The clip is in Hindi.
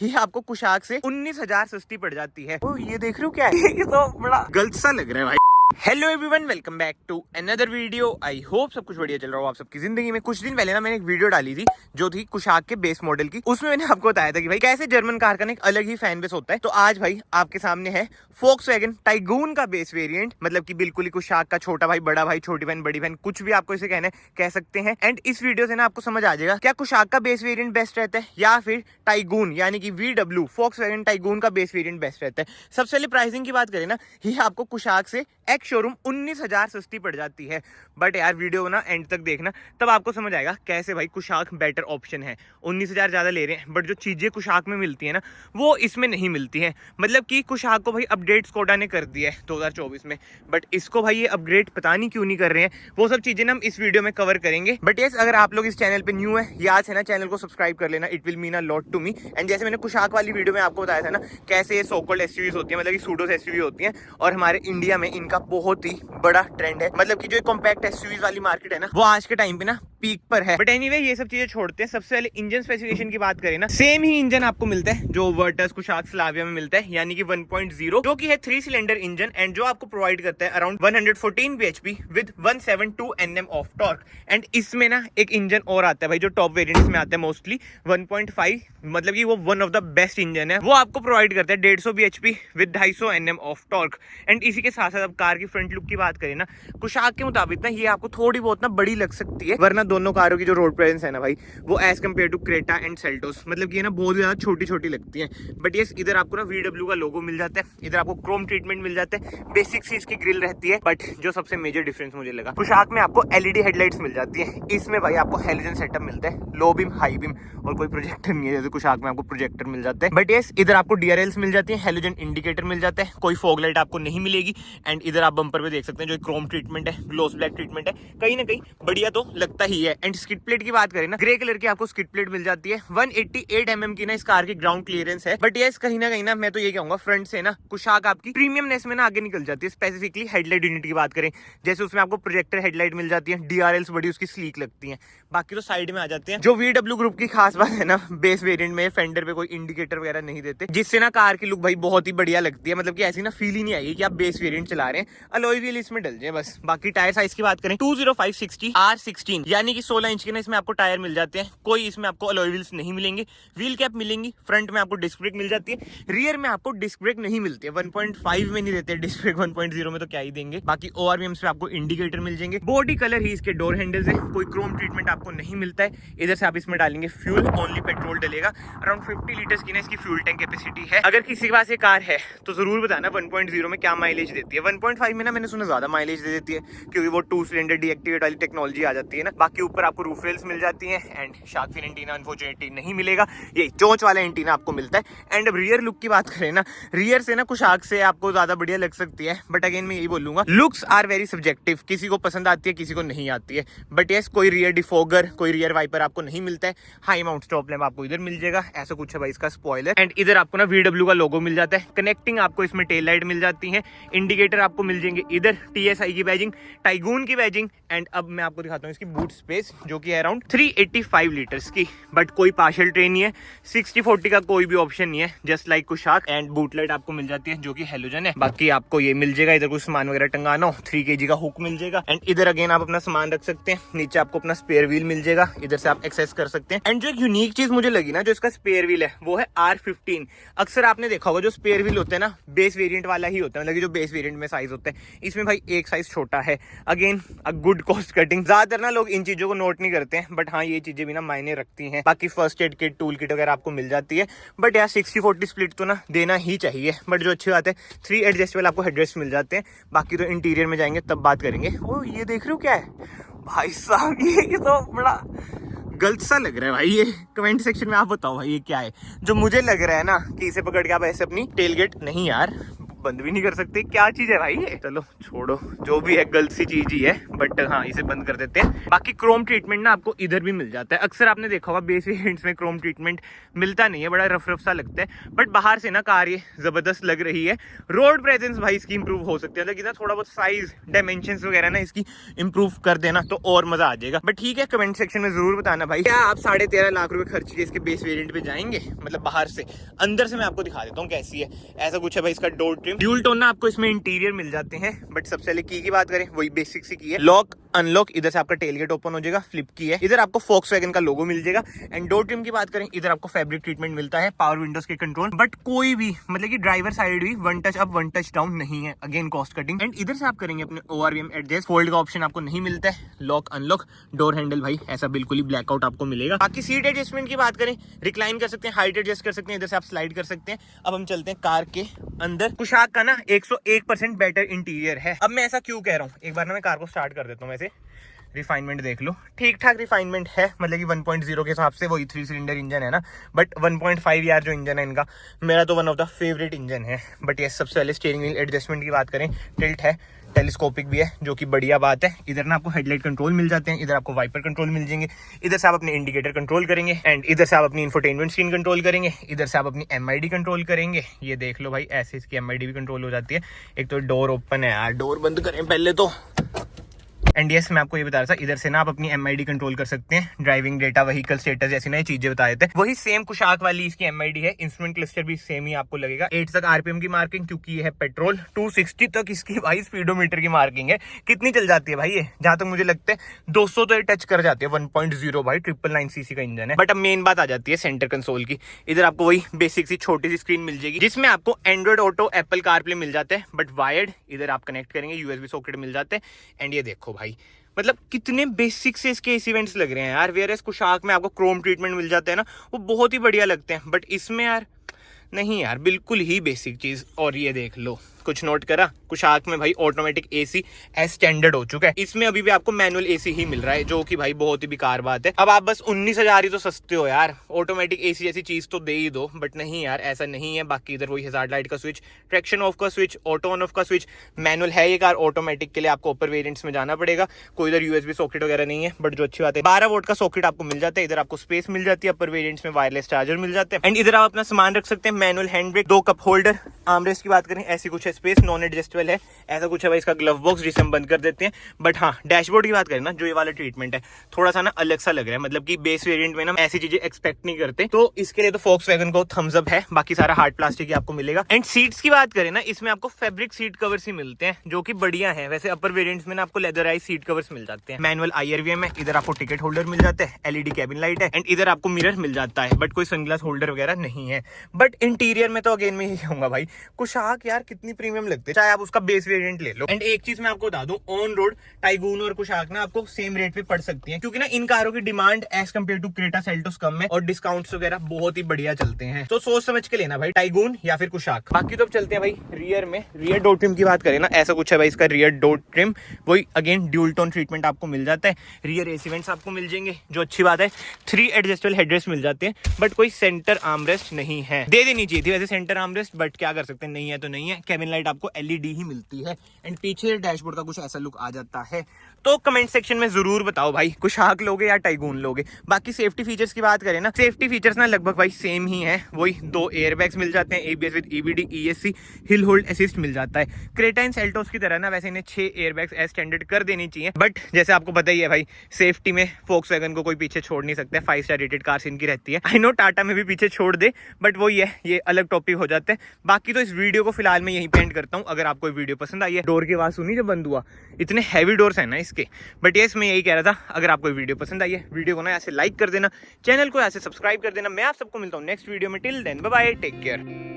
ये आपको कुशाक से 19,000 सस्ती पड़ जाती है। ओ ये देख रहे हो क्या है? ये तो बड़ा गलत सा लग रहा है भाई। Hello everyone, welcome back to another video. I hope सब कुछ बढ़िया चल रहा हो आप सबकी जिंदगी में। कुछ दिन पहले ना मैंने एक वीडियो डाली थी जो थी कुशाक के बेस मॉडल की। उसमें मैंने आपको बताया था कि भाई कैसे जर्मन कार का एक अलग ही फैन बेस होता है। तो आज भाई आपके सामने है फोक्सवैगन टाइगून का बेस वेरिएंट, मतलब कि बिल्कुल ही कुशाक का छोटा भाई, बड़ा भाई, छोटी बहन, बड़ी बहन, कुछ भी आपको इसे कह सकते हैं। एंड इस वीडियो से ना आपको समझ आ जाएगा क्या कुशाक का बेस वेरिएंट बेस्ट रहता है या फिर टाइगून यानी कि VW फोक्सवैगन टाइगून का बेस वेरिएंट बेस्ट रहता है। सबसे पहले प्राइसिंग की बात करें ना, ये आपको कुशाक से एक्स शोरूम 19,000 सस्ती पड़ जाती है। बट यार वीडियो ना एंड तक देखना, तब आपको समझ आएगा कैसे भाई कुशाक बेटर ऑप्शन है। 19,000 ज्यादा ले रहे हैं बट जो चीजें कुशाक में मिलती है ना वो इसमें नहीं मिलती है। मतलब कि कुशाक को भाई अपडेट स्कोडा ने कर दिया है 2024 में, बट इसको भाई ये अपग्रेड पता नहीं क्यों नहीं कर रहे हैं। वो सब चीजें ना हम इस वीडियो में कवर करेंगे। बट यस, अगर आप लोग इस चैनल पे न्यू है, याद है ना चैनल को सब्सक्राइब कर लेना, it will mean a lot to me. And जैसे मैंने कुशाक वाली वीडियो में आपको बताया था ना कैसे ये सो-कॉल्ड एसयूवीज होती है, मतलब कि सूडोस एसयूवी होती है, और हमारे इंडिया में इनका बहुत ही बड़ा ट्रेंड है। मतलब कि जो कॉम्पैक्ट एसयूवीज वाली मार्केट है ना वो आज के टाइम पे ना पीक पर है। बट एनीवे ये सब चीजें छोड़ते हैं। सबसे पहले इंजन स्पेसिफिकेशन की बात करें ना, सेम ही इंजन आपको मिलता है जो वर्टस कुशाक स्लाविया में मिलता है, यानी कि 1.0, जो कि है 3 सिलेंडर इंजन एंड जो आपको प्रोवाइड करता है around 114 bhp with 172 Nm of torque. And इसमें ना एक इंजन और आता है भाई जो टॉप वेरिएंट्स में आता है मोस्टली 1.5, मतलब कि वो one of the best engine है। वो आपको प्रोवाइड करता है 150 bhp with 250 Nm of torque. And इसी के साथ साथ अब कार की फ्रंट लुक की बात करें ना, कुशाक के मुताबिक ना ये आपको थोड़ी बहुत ना बड़ी लग सकती है, वरना दोनों कारों की जो रोड प्रेजेंस है ना भाई वो as compare to Creta and Seltos, मतलब कि ये ना बहुत ज्यादा छोटी छोटी लगती है। बट ये इधर आपको ना VW का लोगो मिल जाता है, इधर आपको क्रोम ट्रीटमेंट मिल जाता है, बेसिक सी इसकी ग्रिल रहती है। बट जो सबसे मेजर डिफरेंस मुझे लगा, कुशाक में आपको LED हेडलाइट्स मिल जाती है, इसमें भाई आपको हेलोजन सेटअप मिलता है, लो बीम, हाई बीम, और कोई प्रोजेक्टर नहीं है जैसे कुशाक में आपको प्रोजेक्टर मिल जाता है। बट यस, इधर आपको DRLs मिल जाती है, हेलोजन इंडिकेटर मिल जाता है, कोई फॉग लाइट आपको नहीं मिलेगी। एंड इधर आप बम्पर पे देख सकते हैं जो क्रोम ट्रीटमेंट है, ग्लोस ब्लैक ट्रीटमेंट है, कहीं ना कहीं बढ़िया तो लगता ही है। एंड स्किड प्लेट की बात करें ना, ग्रे कलर की आपको स्किड प्लेट मिल जाती है, 188 mm की ना इस कार की ग्राउंड क्लियरेंस है। बट यस, कहीं ना मैं तो ये कहूंगा फ्रंट से ना कुशाक आपकी प्रीमियमनेस में ना आगे निकल जाती है। स्पेसिफिकली हेडलाइट यूनिट की बात करें, जैसे उसमें आपको प्रोजेक्टर हेडलाइट मिल जाती है, DRLs बड़ी उसकी स्लीक लगती है। बाकी तो साइड में आ जाते हैं। जो VW ग्रुप की खास बात है ना, बेस वेरिएंट में फेंडर पे कोई इंडिकेटर वगैरह नहीं देते, जिससे ना कार की लुक भाई बहुत ही बढ़िया लगती है। मतलब कि ऐसी ना फील ही नहीं आएगी कि आप बेस वेरिएंट चला रहे हैं। अलॉय व्हील इसमें डल जाए बस। बाकी टायर साइज की बात करें 205/60 R16, यानी कि 16 इंच के ना इसमें आपको टायर मिल जाते हैं। कोई इसमें आपको अलॉय व्हील्स नहीं मिलेंगे, व्हील कैप मिलेंगी, फ्रंट में आपको डिस्क ब्रेक मिल जाती है, रियर में आपको डिस्क ब्रेक नहीं मिलती है। 1.5 में नहीं देते डिस्क ब्रेक, 1.0 में तो क्या ही देंगे। बाकी ORVMs पे आपको इंडिकेटर मिल जाएंगे। बॉडी कलर ही इसके डोर हैंडल्स है, कोई क्रोम ट्रीटमेंट आपको नहीं मिलता है। इधर से आप इसमें डालेंगे फ्यूल, ओनली पेट्रोल डलेगा। अराउंड 50 लीटर्स की ना इसकी फ्यूल टैंक कैपेसिटी है। अगर किसी के पास ये कार है तो जरूर बताना 1.0 में क्या माइलेज देती है। 1.5 में ना मैंने सुना ज्यादा माइलेज दे देती है, क्योंकि वो 2 सिलेंडर डीएक्टिवेट वाली टेक्नोलॉजी आ जाती है ना। बाकी ऊपर आपको रूफ रेल्स मिल जाती है and shark fin antenna unfortunately नहीं मिलेगा, ये चोंच वाला एंटीना आपको मिलता है। एंड अब रियर लुक की बात करें ना, रियर से ना कुशाक से आपको ज्यादा बढ़िया लग सकती है। बट अगेन मैं यही बोलूंगा, लुक्स आर वेरी सब्जेक्टिव, किसी को पसंद आती है किसी को नहीं आती है। बट यस, कोई रियर डिफोगर, कोई रियर वाइपर आपको नहीं मिलता है। हाई माउंट स्टॉप लैंप आपको इधर मिल जाएगा, ऐसा कुछ है भाई इसका स्पॉइलर। एंड इधर आपको ना VW का लोगो मिल जाता है, कनेक्टिंग आपको इसमें टेल लाइट मिल जाती है, इंडिकेटर आपको मिल जाएंगे, इधर TSI की बैजिंग, टाइगून की बैजिंग। एंड अब मैं आपको दिखाता हूँ इसकी बूट स्पेस जो कि है अराउंड 385 लीटर्स की। बट कोई पार्शियल ट्रेन नहीं है, 60/40 का कोई भी ऑप्शन नहीं है, just like Kushaq. And boot light आपको मिल जाती है जो कि हेलोजन है। बाकी आपको ये मिल जाएगा, इधर कुछ सामान वगैरह टंगाना हो 3 kg का हुक मिल जाएगा। एंड इधर अगेन आप अपना सामान रख सकते हैं, नीचे आपको अपना स्पेयर व्हील मिल जाएगा, इधर से आप एक्सेस कर सकते हैं। एंड जो एक यूनिक चीज मुझे लगी ना जो इसका स्पेयर व्हील है वो है R15। अक्सर आपने देखा होगा जो स्पेयर व्हील होता है ना बेस वेरिएंट वाला ही होता है, मतलब कि जो बेस वेरिएंट में साइज होता है, इसमें भाई एक साइज छोटा है। Again a good cost cutting. ज्यादातर ना लोग इन चीजों को नोट नहीं करते हैं, बट हाँ ये चीजें भी ना मायने रखती हैं। बाकी first aid kit, tool kit वगैरह आपको मिल जाती है। बट यार 60/40 स्प्लिट तो ना देना ही चाहिए। बट जो अच्छी बात है 3 एडजस्टेबल आपको हेडरेस्ट मिल जाते हैं। बाकी तो इंटीरियर में जाएंगे तब बात करेंगे। ओ ये देख रहे हो क्या है भाई साहब, ये तो बड़ा गलत सा लग रहा है भाई। ये कमेंट सेक्शन में आप बताओ भाई ये क्या है। जो मुझे लग रहा है ना कि इसे पकड़ के आप ऐसे अपनी टेलगेट, नहीं यार बंद भी नहीं कर सकते। क्या चीज है भाई ये? चलो छोड़ो, जो भी है गलत सी चीज ही है, बट हाँ इसे बंद कर देते हैं। बाकी क्रोम ट्रीटमेंट ना आपको इधर भी मिल जाता है। अक्सर आपने देखा होगा बेस वेरिएंट्स में क्रोम ट्रीटमेंट मिलता नहीं है, बड़ा रफ रफ सा लगता है, बट बाहर से ना कार ये जबरदस्त लग रही है। रोड प्रेजेंस भाई इसकी इंप्रूव हो सकती है, लेकिन ना थोड़ा बहुत साइज डायमेंशंस वगैरह ना इसकी इंप्रूव कर देना तो और मजा आ जाएगा। बट ठीक है, कमेंट सेक्शन में जरूर बताना भाई, क्या आप 13.5 लाख रुपए खर्च के इसके बेस वेरिएंट पे जाएंगे? मतलब बाहर से, अंदर से मैं आपको दिखा देता हूँ कैसी है। ऐसा कुछ है भाई इसका डोर ट्रिम, ड्यूल टोन ना आपको इसमें इंटीरियर मिल जाते हैं। बट सबसे पहले की बात करें, वही बेसिक सी की है। लॉक अनलॉक, इधर से आपका टेलगेट ओपन हो जाएगा, फ्लिप की है। इधर आपको फोक्सवैगन का लोगो मिल जाएगा। एंड डोर ट्रिम की बात करें, इधर आपको फैब्रिक ट्रीटमेंट मिलता है, पावर विंडोज के कंट्रोल, बट कोई भी मतलब कि ड्राइवर साइड भी one touch up one touch down नहीं है, अगेन कॉस्ट कटिंग। एंड इधर से आप करेंगे अपने ORVM एडजस्ट, फोल्ड का ऑप्शन आपको नहीं मिलता है। लॉक अनलॉक, डोर हैंडल भाई ऐसा बिल्कुल ही ब्लैकआउट आपको मिलेगा। बाकी सीट एडजस्टमेंट की बात करें, रिक्लाइन कर सकते हैं, हाइट एडजस्ट कर सकते हैं, इधर से आप स्लाइड कर सकते हैं। अब हम चलते हैं कार के अंदर। कुशाक का ना 101% बेटर इंटीरियर है। अब मैं ऐसा क्यों कह रहा हूँ, एक बार ना मैं कार को स्टार्ट कर देता हूँ। वैसे रिफाइनमेंट देख लो, ठीक ठाक रिफाइनमेंट है, मतलब कि 1.0 के हिसाब से वही 3 सिलेंडर इंजन है ना, बट 1.5 यार जो इंजन है इनका, मेरा तो one of the favourite engine है। बट ये सबसे पहले स्टीयरिंग व्हील एडजस्टमेंट की बात करें, टिल्ट है, टेलीस्कोपिक भी है, जो कि बढ़िया बात है। इधर ना आपको हेडलाइट कंट्रोल मिल जाते हैं, इधर आपको वाइपर कंट्रोल मिल जाएंगे, इधर से आप अपने इंडिकेटर कंट्रोल करेंगे, एंड इधर से आप अपनी इंफोटेनमेंट स्क्रीन कंट्रोल करेंगे, इधर से आप अपनी MID कंट्रोल करेंगे। ये देख लो भाई, ऐसे इसकी MID भी कंट्रोल हो जाती है। एक तो डोर ओपन है यार, डोर बंद करें पहले तो। एंड यस, मैं आपको ये बता रहा था, इधर से ना आप अपनी MID कंट्रोल कर सकते हैं, ड्राइविंग डेटा, व्हीकल स्टेटस जैसी नई चीजें बताए थे। वही सेम कुशाक वाली इसकी MID है। इंस्ट्रूमेंट क्लस्टर भी सेम ही आपको लगेगा। 8 तक RPM की मार्किंग, क्योंकि ये है पेट्रोल। 260 तक इसकी भाई स्पीडोमीटर की मार्किंग है। कितनी चल जाती है भाई ये? जहां तक मुझे लगता है 200 तो ये टच कर जाती है। 1.0 भाई 999cc का इंजन है। बट अब मेन बात आ जाती है सेंटर कंसोल की। इधर आपको वही बेसिक सी छोटी सी स्क्रीन मिल जाएगी, जिसमें आपको एंड्रॉइड ऑटो, एप्पल कारप्ले मिल जाते हैं, बट वायर्ड। इधर आप कनेक्ट करेंगे, USB सॉकेट मिल जाते हैं। एंड ये देखो भाई, मतलब कितने बेसिक से इसके एसी वेंट्स लग रहे हैं यार। वेयरएस कुशाक में आपको क्रोम ट्रीटमेंट मिल जाते हैं ना, वो बहुत ही बढ़िया लगते हैं, बट इसमें यार नहीं यार, बिल्कुल ही बेसिक चीज। और ये देख लो, कुछ नोट करा, कुशाक में भाई ऑटोमेटिक AC एज स्टैंडर्ड हो चुका है। इसमें अभी भी आपको मैनुअल AC ही मिल रहा है, जो कि भाई बहुत ही बेकार बात है। अब आप बस 19,000 ही तो सस्ते हो यार, ऑटोमेटिक AC जैसी चीज तो दे ही दो। बट नहीं यार, ऐसा नहीं है। बाकी इधर वही हजार्ड लाइट का स्विच, ट्रैक्शन ऑफ का स्विच, ऑटो ऑन ऑफ का स्विच। मैनुअल है ये कार, ऑटोमेटिक के लिए आपको ऊपर वेरिएंट्स में जाना पड़ेगा। कोई इधर USB सॉकेट वगैरह नहीं है, बट जो अच्छी बात है 12 वोल्ट का सॉकेट आपको मिल जाता है। इधर आपको स्पेस मिल जाती है, अपर वेरिएंट्स में वायरलेस चार्जर मिल जाते हैं। एंड इधर आप अपना सामान रख सकते हैं, manual hand brake, 2 cup holder. Armrest की बात करें, ऐसी कुछ है स्पेस, नॉन एडजस्टेबल है। ऐसा कुछ है भाई इसका ग्लव बॉक्स, जिसे हम बंद कर देते हैं। बट हाँ, डैशबोर्ड की बात करें ना, जो ये वाला ट्रीटमेंट है थोड़ा सा ना अलग सा लग रहा है, मतलब कि बेस वेरिएंट में ना ऐसी चीजें एक्सपेक्ट नहीं करते, तो इसके लिए तो फोक्सवैगन को थम्स अप है। बाकी सारा हार्ड प्लास्टिक ही आपको मिलेगा। एंड सीट्स की बात करें ना, इसमें आपको फैब्रिक सीट कवर्स ही मिलते हैं, जो कि बढ़िया है। वैसे अपर वेरिएंट्स में ना आपको लेदराइज सीट कवर्स मिल जाते हैं। मैनुअल IRVM है, इधर आपको टिकट होल्डर मिल जाता है, LED कैबिन लाइट है, एंड इधर आपको मिरर मिल जाता है, बट कोई सनग्लास होल्डर वगैरह नहीं है। बट इंटीरियर में तो अगेन मैं यही कहूंगा भाई, कुशाक यार कितनी प्रीमियम लगती है, चाहे आप उसका बेस वेरिएंट ले लो। एंड एक चीज मैं आपको बता दूं, ऑन रोड टाइगून और कुशाक ना आपको सेम रेट पे पड़ सकती है, क्योंकि ना इन कारों की demand as compare to Creta Seltos कम है, और डिस्काउंट्स वगैरह बहुत ही बढ़िया चलते हैं। तो सोच समझ के लेना भाई, टाइगून या फिर कुशाक। बाकी तो अब चलते हैं भाई रियर में। रियर डोर ट्रिम की बात करें ना, ऐसा कुछ है भाई इसका रियर डोर ट्रिम। वही अगेन ड्यूल टोन ट्रीटमेंट आपको मिल जाता है। रियर AC वेंट्स आपको मिल जाएंगे, जो अच्छी बात है। 3 एडजस्टेबल हेडरेस्ट मिल जाते हैं, बट कोई सेंटर आर्मरेस्ट नहीं है। दे देनी चाहिए थी वैसे सेंटर आर्मरेस्ट, बट क्या कर सकते हैं, नहीं है तो नहीं है। कैबिन लाइट आपको LED ही मिलती है। एंड पीछे डैशबोर्ड का कुछ ऐसा लुक आ जाता है। तो कमेंट सेक्शन में जरूर बताओ भाई, कुशाक लोगे या टाइगून लोगे। बाकी सेफ्टी फीचर्स की बात करें ना, सेफ्टी फीचर्स ना लगभग भाई सेम ही है। वही 2 एयरबैग्स मिल जाते हैं, ABS with EBD, ESC, hill hold assist मिल जाता है। क्रेटा एंड सेल्टोस की तरह ना वैसे इन्हें 6 एयरबैग्स एज स्टैंडर्ड कर देनी चाहिए, बट जैसे आपको पता ही है भाई, सेफ्टी में फोक्सवैगन को कोई पीछे छोड़ नहीं सकता है। 5 स्टार रेटेड कार्स इनकी रहती है। आई नो टाटा में भी पीछे छोड़ दे, बट वही है, ये अलग टॉपिक हो जाता है। बाकी तो इस वीडियो को फिलहाल मैं यहीं पे एंड करता हूँ। अगर आपको वीडियो पसंद आई है, डोर की आवाज सुनी जब बंद हुआ, इतने हैवी डोर्स है ना इसके। बट यस, मैं यही कह रहा था, अगर आपको वीडियो पसंद आई है, वीडियो को ना ऐसे लाइक कर देना, चैनल को ऐसे सब्सक्राइब कर देना। मैं आप सबको मिलता हूँ नेक्स्ट वीडियो में। Till then bye bye, take care.